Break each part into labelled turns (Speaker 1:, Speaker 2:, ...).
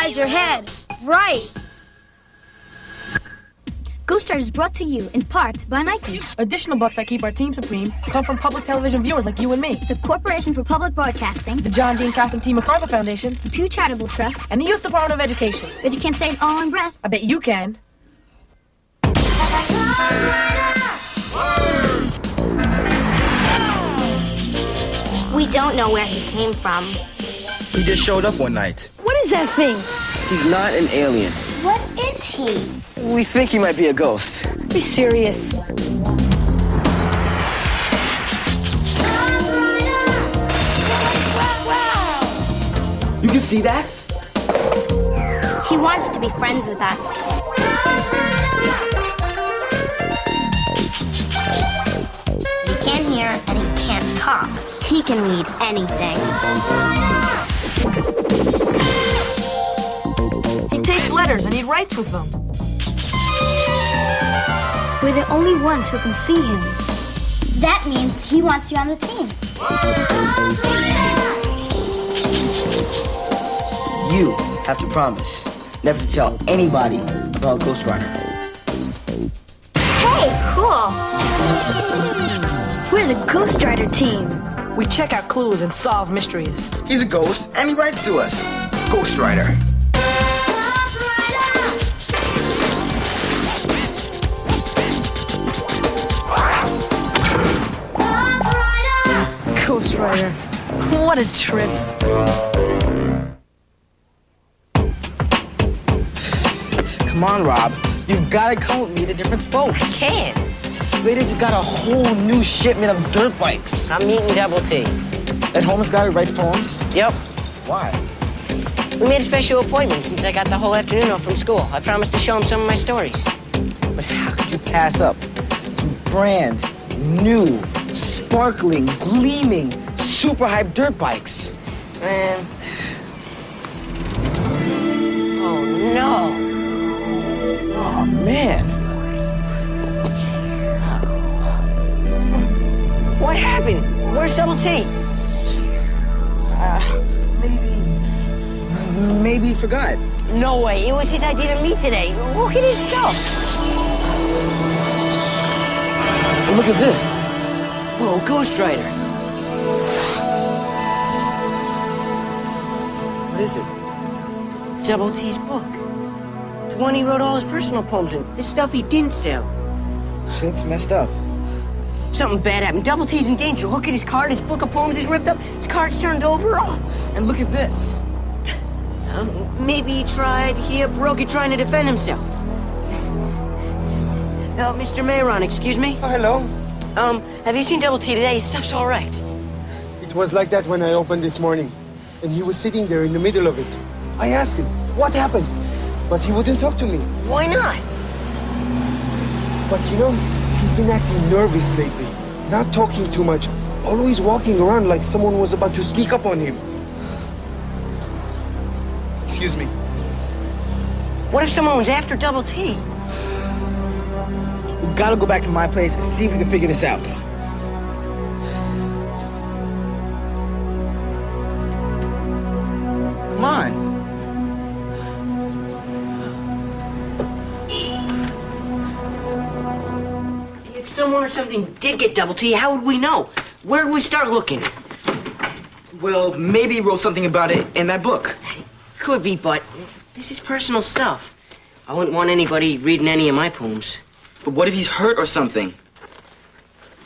Speaker 1: disguise your head. Right.
Speaker 2: Ghostwriter is brought to you in part by Nike.
Speaker 3: Additional bucks that keep our team supreme come from public television viewers like you and me.
Speaker 2: The Corporation for Public Broadcasting.
Speaker 3: The John Dean Catherine T. MacArthur Foundation.
Speaker 2: The Pew Charitable Trusts.
Speaker 3: And the U.S. Department of Education.
Speaker 2: Bet you can't say it all in breath.
Speaker 3: I bet you can.
Speaker 4: We don't know where he came from.
Speaker 5: He just showed up one night.
Speaker 3: What is that thing?
Speaker 5: He's not an alien.
Speaker 4: What is he?
Speaker 5: We think he might be a ghost.
Speaker 3: Be serious.
Speaker 5: You can see that?
Speaker 4: He wants to be friends with us. He can't hear and he can't talk. He can read anything.
Speaker 3: He takes letters and he writes with them.
Speaker 2: We're the only ones who can see him.
Speaker 4: That means he wants you on the team.
Speaker 5: You have to promise never to tell anybody about Ghostwriter.
Speaker 4: Hey, cool.
Speaker 2: We're the Ghostwriter team.
Speaker 3: We check out clues and solve mysteries.
Speaker 5: He's a ghost and he writes to us. Ghostwriter.
Speaker 3: Ghostwriter. What a trip.
Speaker 5: Come on, Rob. You've got to come with me to different spokes.
Speaker 6: Can't.
Speaker 5: They just got a whole new shipment of dirt bikes.
Speaker 6: I'm eating double T.
Speaker 5: That homeless guy who writes poems?
Speaker 6: Yep.
Speaker 5: Why?
Speaker 6: We made a special appointment since I got the whole afternoon off from school. I promised to show him some of my stories.
Speaker 5: But how could you pass up brand new, sparkling, gleaming, super hype dirt bikes?
Speaker 6: Man. Oh, no.
Speaker 5: Oh, man.
Speaker 6: What happened? Where's double T?
Speaker 5: Maybe he forgot.
Speaker 6: No way. It was his idea to meet today. Look at his stuff.
Speaker 5: Look at this.
Speaker 6: Whoa, Ghostwriter.
Speaker 5: What is it?
Speaker 6: Double T's book. The one he wrote all his personal poems in. The stuff he didn't sell.
Speaker 5: Shit's messed up.
Speaker 6: Something bad happened. Double T's in danger. Look at his card. His book of poems is ripped up. His card's turned over. Oh.
Speaker 5: And look at this.
Speaker 6: Maybe he broke it trying to defend himself. Mr. Mayron, excuse me?
Speaker 7: Oh, hello.
Speaker 6: Have you seen Double T today? His stuff's all right.
Speaker 7: It was like that when I opened this morning, and he was sitting there in the middle of it. I asked him, what happened? But he wouldn't talk to me.
Speaker 6: Why not?
Speaker 7: But you know, he's been acting nervous lately, not talking too much, always walking around like someone was about to sneak up on him. Excuse me.
Speaker 6: What if someone was after Double T?
Speaker 5: We gotta go back to my place and see if we can figure this out. Come on.
Speaker 6: If someone or something did get Double T, how would we know? Where would we start looking?
Speaker 5: Well, maybe he wrote something about it in that book.
Speaker 6: Could be, but this is personal stuff. I wouldn't want anybody reading any of my poems.
Speaker 5: But what if he's hurt or something?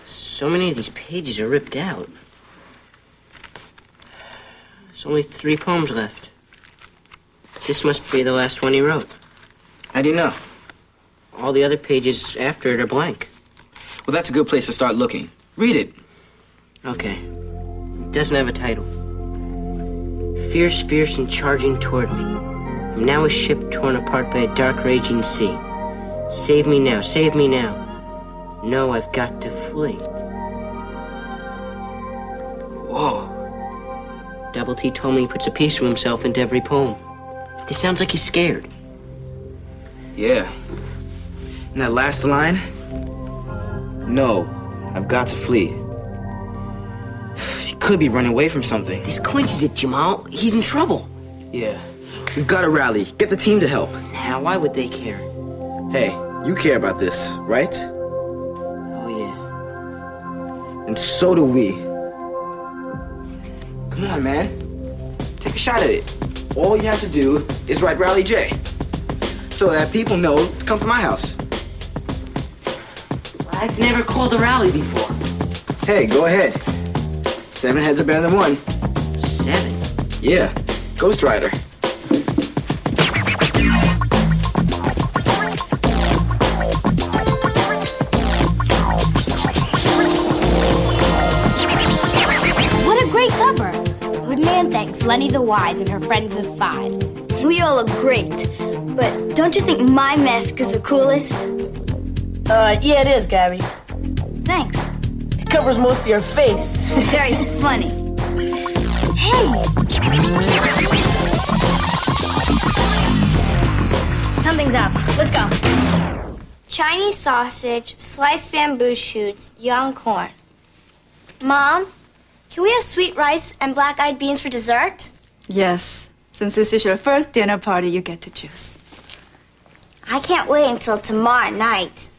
Speaker 6: So many of these pages are ripped out. There's only 3 poems left. This must be the last one he wrote.
Speaker 5: How do you know?
Speaker 6: All the other pages after it are blank.
Speaker 5: Well, that's a good place to start looking. Read it.
Speaker 6: Okay. It doesn't have a title. Fierce, fierce, and charging toward me. I'm now a ship torn apart by a dark, raging sea. Save me now, save me now. No, I've got to flee.
Speaker 5: Whoa.
Speaker 6: Double T told me he puts a piece of himself into every poem. This sounds like he's scared.
Speaker 5: Yeah. And that last line? No, I've got to flee. He could be running away from something.
Speaker 6: This clinches it, Jamal. He's in trouble.
Speaker 5: Yeah. We've got to rally. Get the team to help.
Speaker 6: Now, why would they care?
Speaker 5: Hey, you care about this, right?
Speaker 6: Oh, yeah.
Speaker 5: And so do we. Come on, man. Take a shot at it. All you have to do is write Rally J, so that people know to come to my house.
Speaker 6: I've never called a rally before.
Speaker 5: Hey, go ahead. 7 heads are better than 1.
Speaker 6: 7?
Speaker 5: Yeah, Ghostwriter.
Speaker 4: What a great cover. Hoodman thanks Lenny the Wise and her friends of 5.
Speaker 2: We all look great. But don't you think my mask is the coolest?
Speaker 3: Yeah, it is, Gabby.
Speaker 2: Thanks.
Speaker 3: It covers most of your face.
Speaker 2: Very funny.
Speaker 4: Hey! Something's up. Let's go.
Speaker 1: Chinese sausage, sliced bamboo shoots, young corn. Mom, can we have sweet rice and black-eyed beans for dessert?
Speaker 8: Yes. Since this is your first dinner party, you get to choose.
Speaker 1: I can't wait until tomorrow night.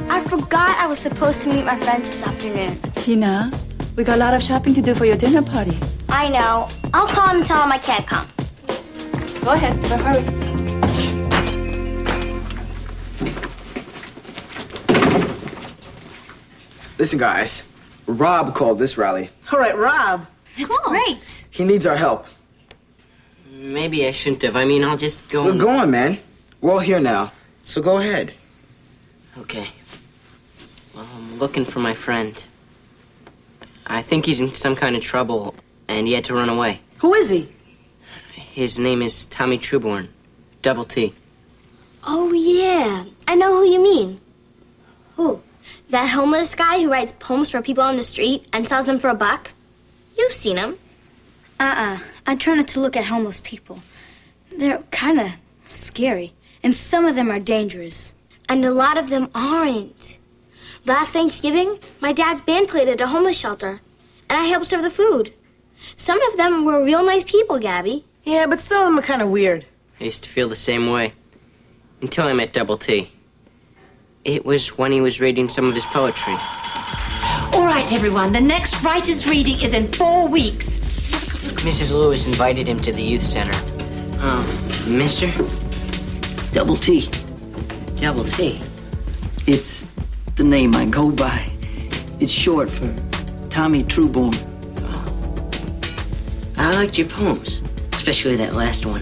Speaker 1: I forgot I was supposed to meet my friends this afternoon.
Speaker 8: Tina, we got a lot of shopping to do for your dinner party.
Speaker 1: I know. I'll call them and tell them I can't come.
Speaker 8: Go ahead, but hurry.
Speaker 5: Listen, guys. Rob called this rally.
Speaker 3: All right, Rob.
Speaker 2: That's great.
Speaker 5: He needs our help.
Speaker 6: Maybe I shouldn't have. I mean, I'll just go.
Speaker 5: Well, go on, man. We're all here now, so go ahead.
Speaker 6: Okay. Well, I'm looking for my friend. I think he's in some kind of trouble, and he had to run away.
Speaker 3: Who is he?
Speaker 6: His name is Tommy Truborn. Double T.
Speaker 4: Oh, yeah. I know who you mean.
Speaker 1: Who? That homeless guy who writes poems for people on the street and sells them for $1? You've seen him.
Speaker 2: I try not to look at homeless people. They're kind of scary, and some of them are dangerous.
Speaker 1: And a lot of them aren't. Last Thanksgiving, my dad's band played at a homeless shelter, and I helped serve the food. Some of them were real nice people, Gabby.
Speaker 3: Yeah, but some of them are kind of weird.
Speaker 6: I used to feel the same way. Until I met Double T. It was when he was reading some of his poetry.
Speaker 9: All right, everyone. The next writer's reading is in 4 weeks.
Speaker 6: Mrs. Lewis invited him to the youth center. Mister?
Speaker 10: Double T.
Speaker 6: Double T?
Speaker 10: It's the name I go by. It's short for Tommy Truborn.
Speaker 6: I liked your poems, especially that last one.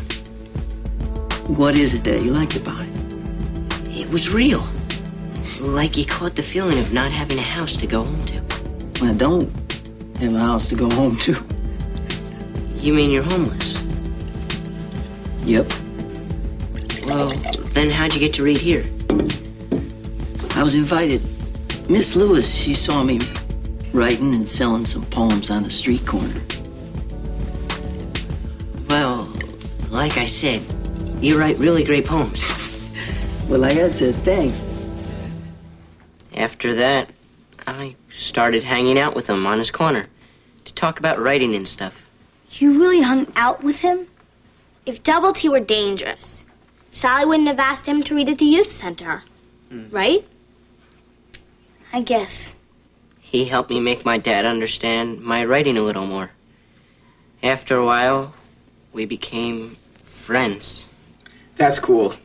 Speaker 10: What is it that you liked about it?
Speaker 6: It was real. Like you caught the feeling of not having a house to go home to.
Speaker 10: I don't have a house to go home to.
Speaker 6: You mean you're homeless?
Speaker 10: Yep.
Speaker 6: Well, then how'd you get to read here?
Speaker 10: I was invited. Miss Lewis, she saw me writing and selling some poems on the street corner.
Speaker 6: Well, like I said, you write really great poems.
Speaker 10: Well, like I said, thanks.
Speaker 6: After that, I started hanging out with him on his corner to talk about writing and stuff.
Speaker 2: You really hung out with him?
Speaker 1: If Double T were dangerous, Sally wouldn't have asked him to read at the youth center, right?
Speaker 2: I guess.
Speaker 6: He helped me make my dad understand my writing a little more. After a while, we became friends.
Speaker 5: That's cool.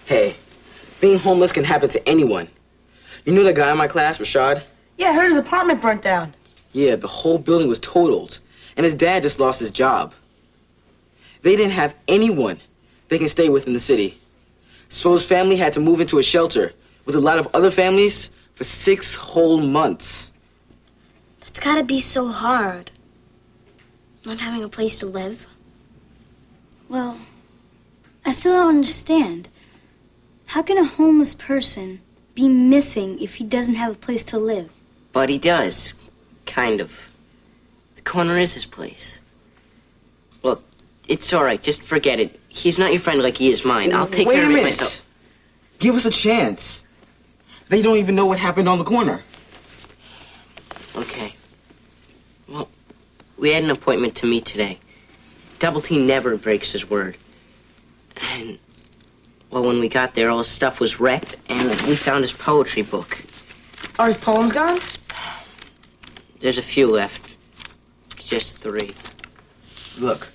Speaker 5: Hey, being homeless can happen to anyone. You knew that guy in my class, Rashad?
Speaker 3: Yeah, I heard his apartment burnt down.
Speaker 5: Yeah, the whole building was totaled, and his dad just lost his job. They didn't have anyone they can stay with in the city. So his family had to move into a shelter with a lot of other families for 6 whole months.
Speaker 1: That's gotta be so hard. Not having a place to live.
Speaker 2: Well, I still don't understand. How can a homeless person be missing if he doesn't have a place to live?
Speaker 6: But he does, kind of. The corner is his place. Look, it's all right. Just forget it. He's not your friend like he is mine. I'll take care of it myself.
Speaker 5: Give us a chance. They don't even know what happened on the corner.
Speaker 6: We had an appointment to meet today. Double T never breaks his word. And, well, when we got there, all his stuff was wrecked, and we found his poetry book.
Speaker 3: Are his poems gone?
Speaker 6: There's a few left. Just 3.
Speaker 5: Look,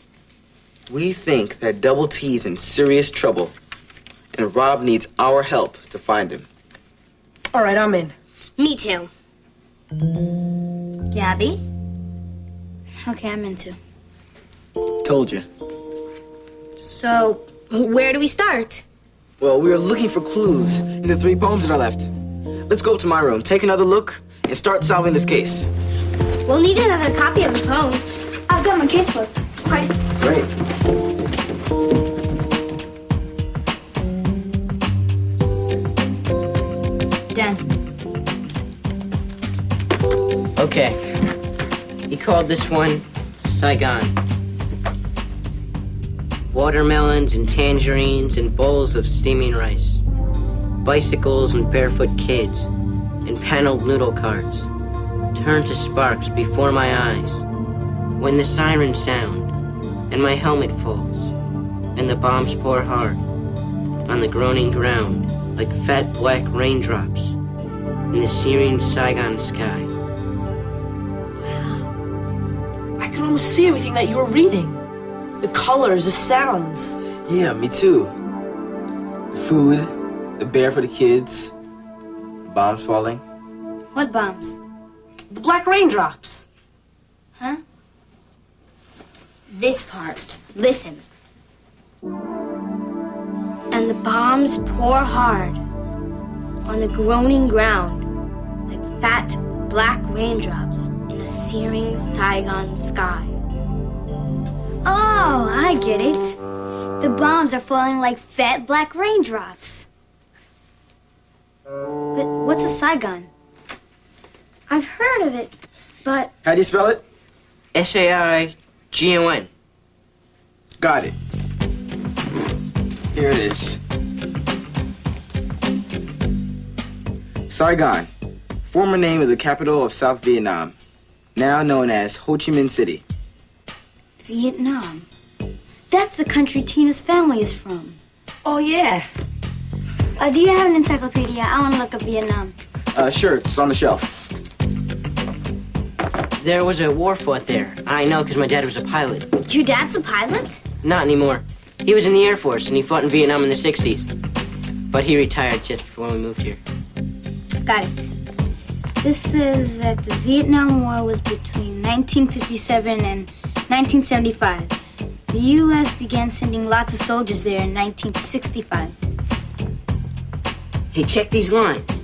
Speaker 5: we think that Double T's in serious trouble, and Rob needs our help to find him.
Speaker 3: All right, I'm in.
Speaker 1: Me too.
Speaker 2: Gabby? Okay, I'm into.
Speaker 5: Told you.
Speaker 1: So, where do we start?
Speaker 5: Well, we are looking for clues in the 3 poems that are left. Let's go up to my room, take another look, and start solving this case.
Speaker 1: We'll need another copy of the poems.
Speaker 2: I've got my casebook.
Speaker 1: Okay.
Speaker 5: Great.
Speaker 2: Done.
Speaker 6: Okay. He called this one Saigon. Watermelons and tangerines and bowls of steaming rice. Bicycles and barefoot kids and paneled noodle carts turn to sparks before my eyes when the sirens sound and my helmet falls and the bombs pour hard on the groaning ground like fat black raindrops in the searing Saigon sky.
Speaker 3: I can almost see everything that you're reading. The colors, the sounds.
Speaker 5: Yeah, me too. The food, the bear for the kids, the bombs falling.
Speaker 2: What bombs?
Speaker 3: The black raindrops.
Speaker 2: Huh?
Speaker 1: This part. Listen. And the bombs pour hard on the groaning ground like fat black raindrops in the searing Saigon sky.
Speaker 2: Oh, I get it. The bombs are falling like fat black raindrops. But what's a Saigon?
Speaker 1: I've heard of it, but
Speaker 5: How do you spell it?
Speaker 6: Saigon.
Speaker 5: Got it. Here it is. Saigon, former name of the capital of South Vietnam, now known as Ho Chi Minh City.
Speaker 2: Vietnam. That's the country Tina's family is from.
Speaker 3: Oh, yeah.
Speaker 2: Do you have an encyclopedia? I want to look up Vietnam.
Speaker 5: Sure, it's on the shelf.
Speaker 6: There was a war fought there. I know because my dad was a pilot.
Speaker 1: your dad's a pilot?
Speaker 6: Not anymore. He was in the Air Force and he fought in Vietnam in the 60s. But he retired just before we moved here.
Speaker 2: Got it. This says that the Vietnam War was between 1957 and 1975. The U.S. began sending lots of soldiers there in 1965.
Speaker 6: Hey, check these lines.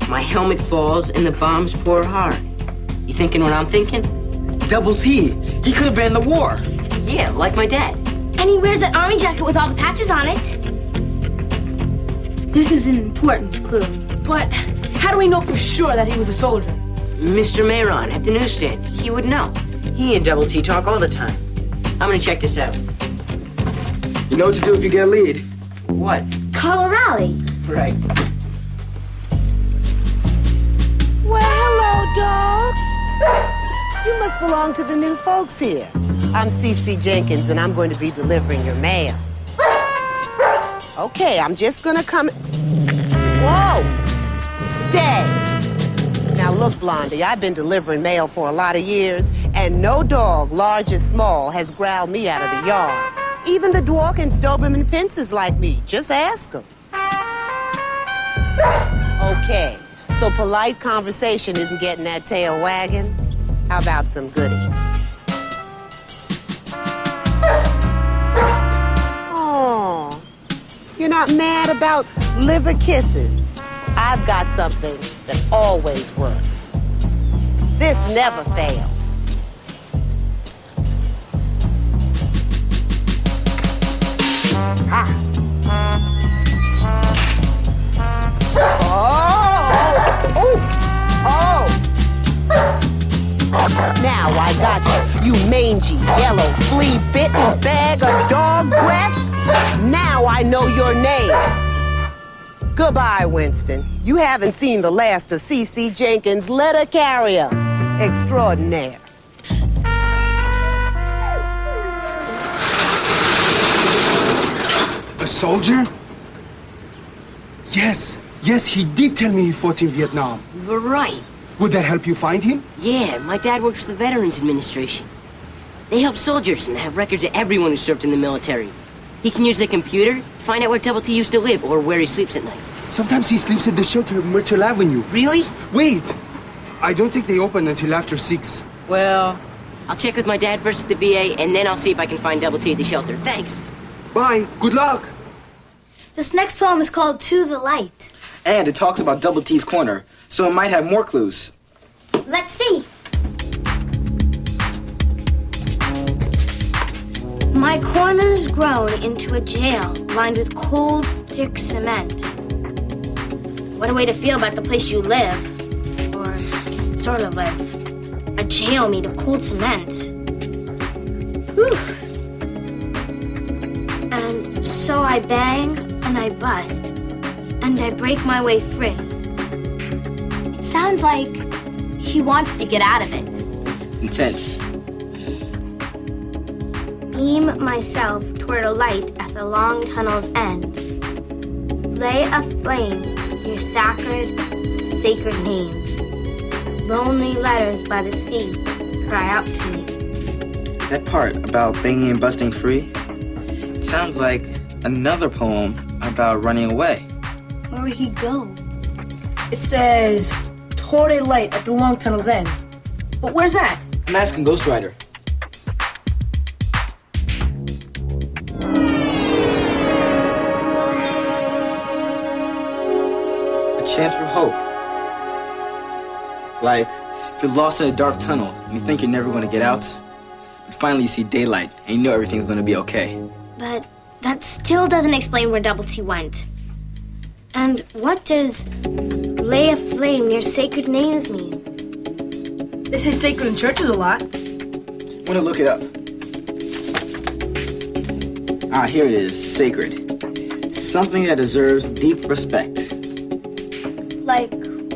Speaker 6: My helmet falls and the bombs pour hard. You thinking what I'm thinking?
Speaker 5: Double T. He could have been in the war.
Speaker 6: Yeah, like my dad.
Speaker 1: And he wears that army jacket with all the patches on it.
Speaker 2: This is an important clue.
Speaker 3: But how do we know for sure that he was a soldier?
Speaker 6: Mr. Mayron at the newsstand. He would know. He and Double T talk all the time. I'm gonna check this out.
Speaker 5: You know what to do if you get a lead.
Speaker 6: What?
Speaker 1: Call a rally.
Speaker 6: Right.
Speaker 11: Well, hello, dog. You must belong to the new folks here. I'm C.C. Jenkins, and I'm going to be delivering your mail. Okay, I'm just gonna come... Whoa! Stay! Now look, Blondie, I've been delivering mail for a lot of years, and no dog, large or small, has growled me out of the yard. Even the Dworkins, Doberman Pincers like me. Just ask them. Okay, so polite conversation isn't getting that tail wagging. How about some goodies? Oh, you're not mad about liver kisses? I've got something that always works. This never fails. Ha! Now I got you, you mangy, yellow, flea-bitten bag of dog breath. Now I know your name. Goodbye, Winston. You haven't seen the last of C.C. Jenkins' letter carrier extraordinaire.
Speaker 7: A soldier? Yes, he did tell me he fought in Vietnam.
Speaker 6: You were right.
Speaker 7: Would that help you find him?
Speaker 6: Yeah, my dad works for the Veterans Administration. They help soldiers and have records of everyone who served in the military. He can use the computer to find out where Double T used to live or where he sleeps at night.
Speaker 7: Sometimes he sleeps at the shelter of Myrtle Avenue.
Speaker 6: Really?
Speaker 7: Wait! I don't think they open until after 6.
Speaker 6: Well, I'll check with my dad first at the VA, and then I'll see if I can find Double T at the shelter. Thanks.
Speaker 7: Bye. Good luck.
Speaker 2: This next poem is called To the Light.
Speaker 5: And it talks about Double T's corner, so it might have more clues.
Speaker 1: Let's see. My corner's grown into a jail lined with cold, thick cement. What a way to feel about the place you live. Or sort of live. A jail made of cold cement. Whew. And so I bang and I bust and I break my way free. It sounds like he wants to get out of it.
Speaker 5: It's intense.
Speaker 1: Beam myself toward a light at the long tunnel's end. Lay a flame near sacred names. Lonely letters by the sea cry out to me.
Speaker 5: That part about banging and busting free, it sounds like another poem about running away.
Speaker 2: Where would he go?
Speaker 3: It says, toward a light at the long tunnel's end. But where's that?
Speaker 5: I'm asking Ghostwriter. A chance for hope. Like, if you're lost in a dark tunnel and you think you're never going to get out, but finally you see daylight and you know everything's going to be okay.
Speaker 1: But that still doesn't explain where Double T went. And what does lay a flame near sacred names mean?
Speaker 3: They say sacred in churches a lot.
Speaker 5: I'm going to look it up. Ah, here it is. Sacred. Something that deserves deep respect.
Speaker 2: Like,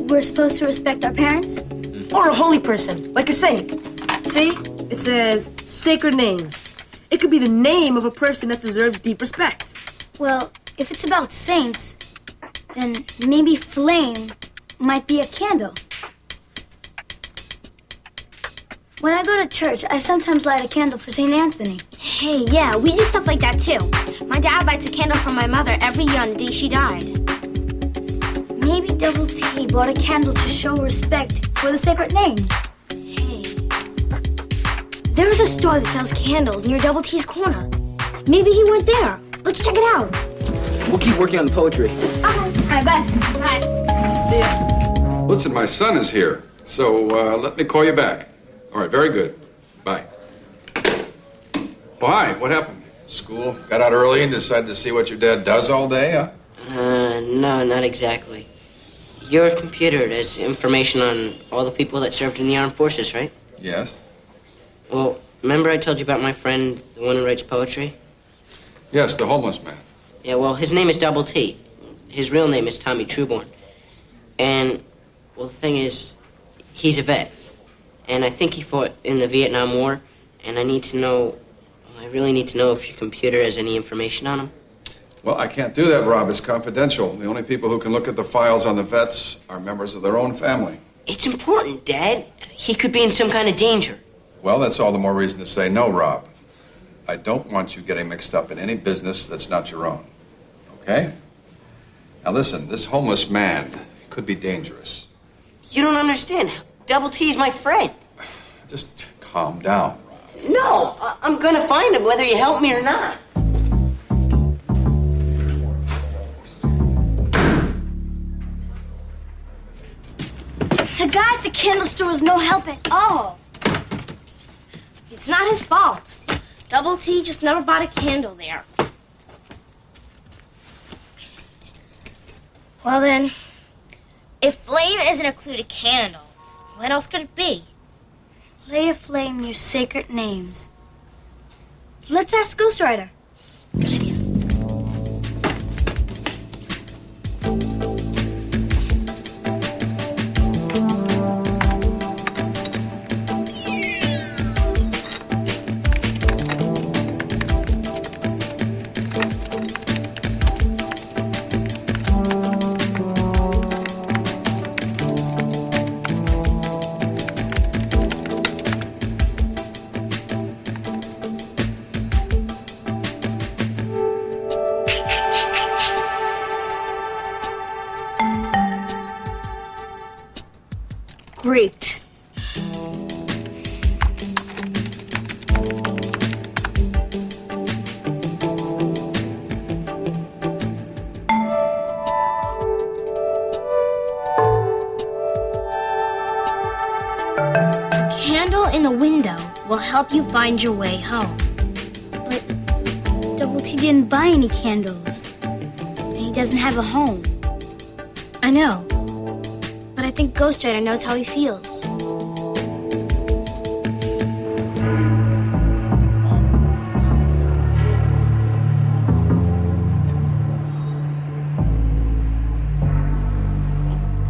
Speaker 2: we're supposed to respect our parents?
Speaker 3: Or a holy person, like a saint. See? It says sacred names. It could be the name of a person that deserves deep respect.
Speaker 2: Well, if it's about saints, then maybe flame might be a candle. When I go to church, I sometimes light a candle for St. Anthony.
Speaker 1: Hey, yeah, we do stuff like that too. My dad lights a candle for my mother every year on the day she died.
Speaker 2: Maybe Double T bought a candle to show respect for the sacred names.
Speaker 1: Hey, there's a store that sells candles near Double T's corner. Maybe he went there. Let's check it out.
Speaker 5: We'll keep working on the poetry.
Speaker 1: Okay. All right, bye. Bye.
Speaker 3: See ya.
Speaker 12: Listen, my son is here, so let me call you back. All right, very good. Bye. Well, hi, what happened? School? Got out early and decided to see what your dad does all day, huh?
Speaker 6: No, not exactly. Your computer has information on all the people that served in the armed forces, right?
Speaker 12: Yes.
Speaker 6: Well, remember I told you about my friend, the one who writes poetry?
Speaker 12: Yes, the homeless man.
Speaker 6: Yeah, well, his name is Double T. His real name is Tommy Trueborn. And, well, the thing is, he's a vet. And I think he fought in the Vietnam War. And I need to know, I really need to know if your computer has any information on him.
Speaker 12: Well, I can't do that, Rob. It's confidential. The only people who can look at the files on the vets are members of their own family.
Speaker 6: It's important, Dad. He could be in some kind of danger.
Speaker 12: Well, that's all the more reason to say no, Rob. I don't want you getting mixed up in any business that's not your own. Okay? Now listen, this homeless man could be dangerous.
Speaker 6: You don't understand. Double T is my friend.
Speaker 12: Just calm down, Rob.
Speaker 6: No, I'm gonna find him whether you help me or not.
Speaker 2: The guy at the candle store is no help at all.
Speaker 1: It's not his fault. Double T just never bought a candle there. Well then, if flame isn't a clue to candle, what else could it be?
Speaker 2: Lay a flame near sacred names. Let's ask Ghostwriter.
Speaker 1: Good idea.
Speaker 2: Great.
Speaker 1: A candle in the window will help you find your way home.
Speaker 2: But Double T didn't buy any candles. And he doesn't have a home.
Speaker 1: I know, but I think Ghostwriter knows how he feels.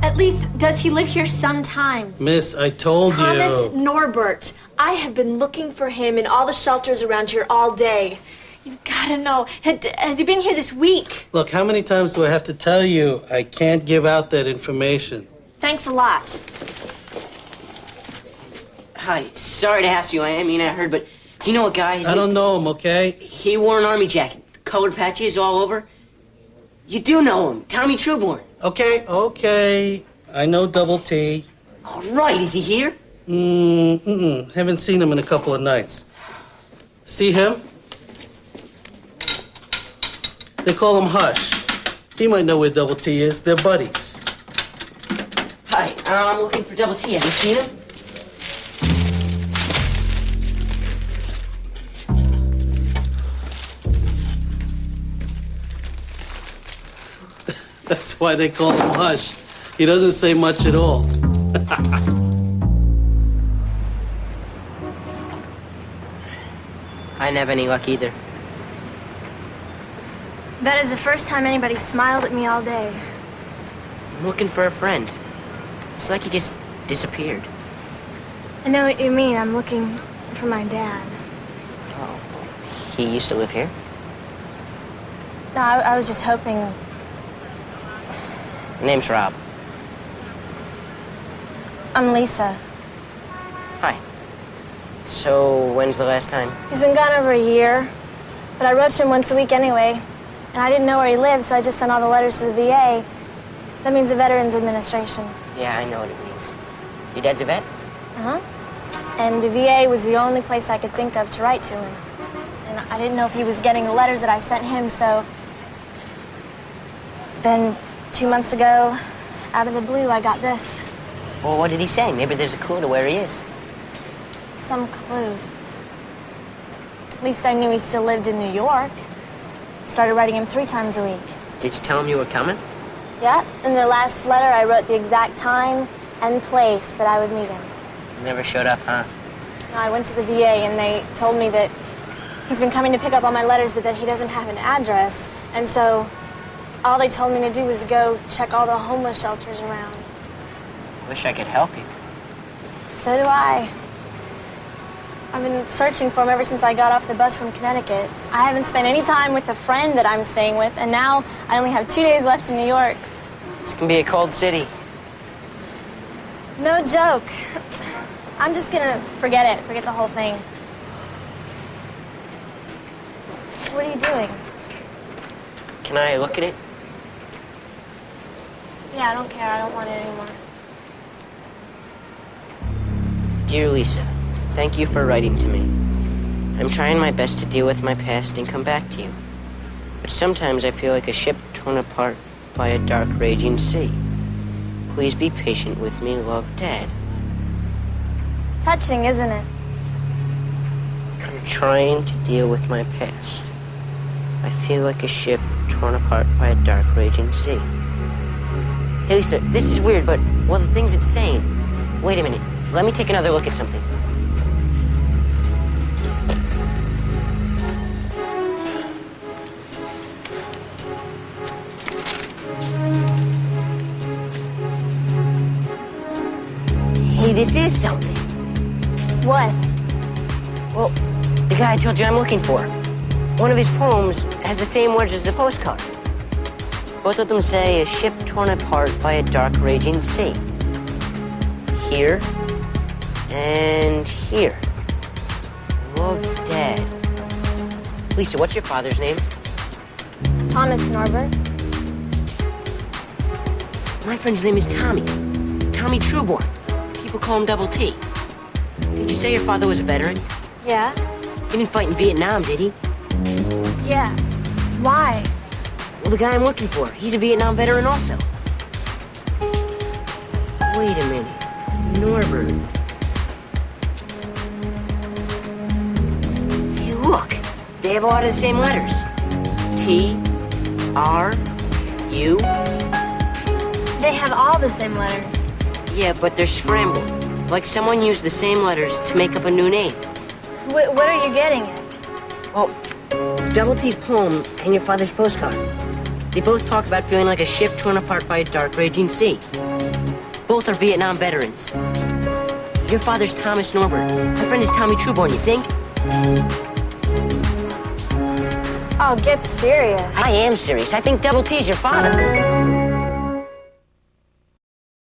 Speaker 13: At least, does he live here sometimes?
Speaker 14: Miss, I told
Speaker 13: Thomas
Speaker 14: you.
Speaker 13: Norburt. I have been looking for him in all the shelters around here all day. You've got to know. Has he been here this week?
Speaker 14: Look, how many times do I have to tell you I can't give out that information?
Speaker 13: Thanks a lot.
Speaker 6: Hi, sorry to ask you. I heard, but do you know a guy?
Speaker 14: I don't know him, okay?
Speaker 6: He wore an army jacket, colored patches all over. You do know him, Tommy Trueborn.
Speaker 14: Okay. I know Double T.
Speaker 6: All right, is he here?
Speaker 14: Haven't seen him in a couple of nights. See him? They call him Hush. He might know where Double T is. They're buddies.
Speaker 6: Hi, I'm looking for Double T. Have you seen him?
Speaker 14: That's why they call him Hush. He doesn't say much at all.
Speaker 6: I didn't have any luck either.
Speaker 13: That is the first time anybody smiled at me all day.
Speaker 6: I'm looking for a friend. It's like he just disappeared.
Speaker 13: I know what you mean. I'm looking for my dad.
Speaker 6: Oh, he used to live here?
Speaker 13: No, I was just hoping.
Speaker 6: Name's Rob.
Speaker 13: I'm Lisa.
Speaker 6: Hi. So, when's the last time?
Speaker 13: He's been gone over a year, but I wrote to him once a week anyway. And I didn't know where he lived, so I just sent all the letters to the VA. That means the Veterans Administration.
Speaker 6: Yeah, I know what it means. Your dad's a vet?
Speaker 13: Uh-huh. And the VA was the only place I could think of to write to him. And I didn't know if he was getting the letters that I sent him, so... Then, 2 months ago, out of the blue, I got this.
Speaker 6: Well, what did he say? Maybe there's a clue to where he is.
Speaker 13: Some clue. At least I knew he still lived in New York. Started writing him 3 times a week.
Speaker 6: Did you tell him you were coming?
Speaker 13: Yeah, in the last letter, I wrote the exact time and place that I would meet him.
Speaker 6: He never showed up, huh?
Speaker 13: No, I went to the VA, and they told me that he's been coming to pick up all my letters, but that he doesn't have an address. And so, all they told me to do was go check all the homeless shelters around.
Speaker 6: Wish I could help you.
Speaker 13: So do I. I've been searching for him ever since I got off the bus from Connecticut. I haven't spent any time with the friend that I'm staying with, and now I only have 2 days left in New York.
Speaker 6: This can be a cold city.
Speaker 13: No joke. I'm just gonna forget it, forget the whole thing. What are you doing?
Speaker 6: Can I look at it?
Speaker 13: Yeah, I don't care. I don't want it anymore.
Speaker 6: Dear Lisa, thank you for writing to me. I'm trying my best to deal with my past and come back to you. But sometimes I feel like a ship torn apart by a dark, raging sea. Please be patient with me. Love, Dad.
Speaker 13: Touching, isn't it?
Speaker 6: I'm trying to deal with my past. I feel like a ship torn apart by a dark, raging sea. Hey, Lisa, this is weird, but, well, the things it's saying... Wait a minute. Let me take another look at something. Hey, this is something.
Speaker 13: What?
Speaker 6: Well, the guy I told you I'm looking for. One of his poems has the same words as the postcard. Both of them say a ship torn apart by a dark, raging sea. Here and here. Love, Dad. Lisa, what's your father's name?
Speaker 13: Thomas Norburt.
Speaker 6: My friend's name is Tommy. Tommy Trueborn. He people call him Double T. Did you say your father was a veteran?
Speaker 13: Yeah?
Speaker 6: He didn't fight in Vietnam, did he?
Speaker 13: Yeah. Why?
Speaker 6: Well, the guy I'm looking for, he's a Vietnam veteran also. Wait a minute. Norburt. Hey, look. They have a lot of the same letters. T, R, U.
Speaker 13: They have all the same letters.
Speaker 6: Yeah, but they're scrambled. Like someone used the same letters to make up a new name.
Speaker 13: What are you getting at?
Speaker 6: Well, Double T's poem and your father's postcard. They both talk about feeling like a ship torn apart by a dark, raging sea. Both are Vietnam veterans. Your father's Thomas Norburt. My friend is Tommy Trueborn, you think?
Speaker 13: Oh, get serious.
Speaker 6: I am serious. I think Double T's your father.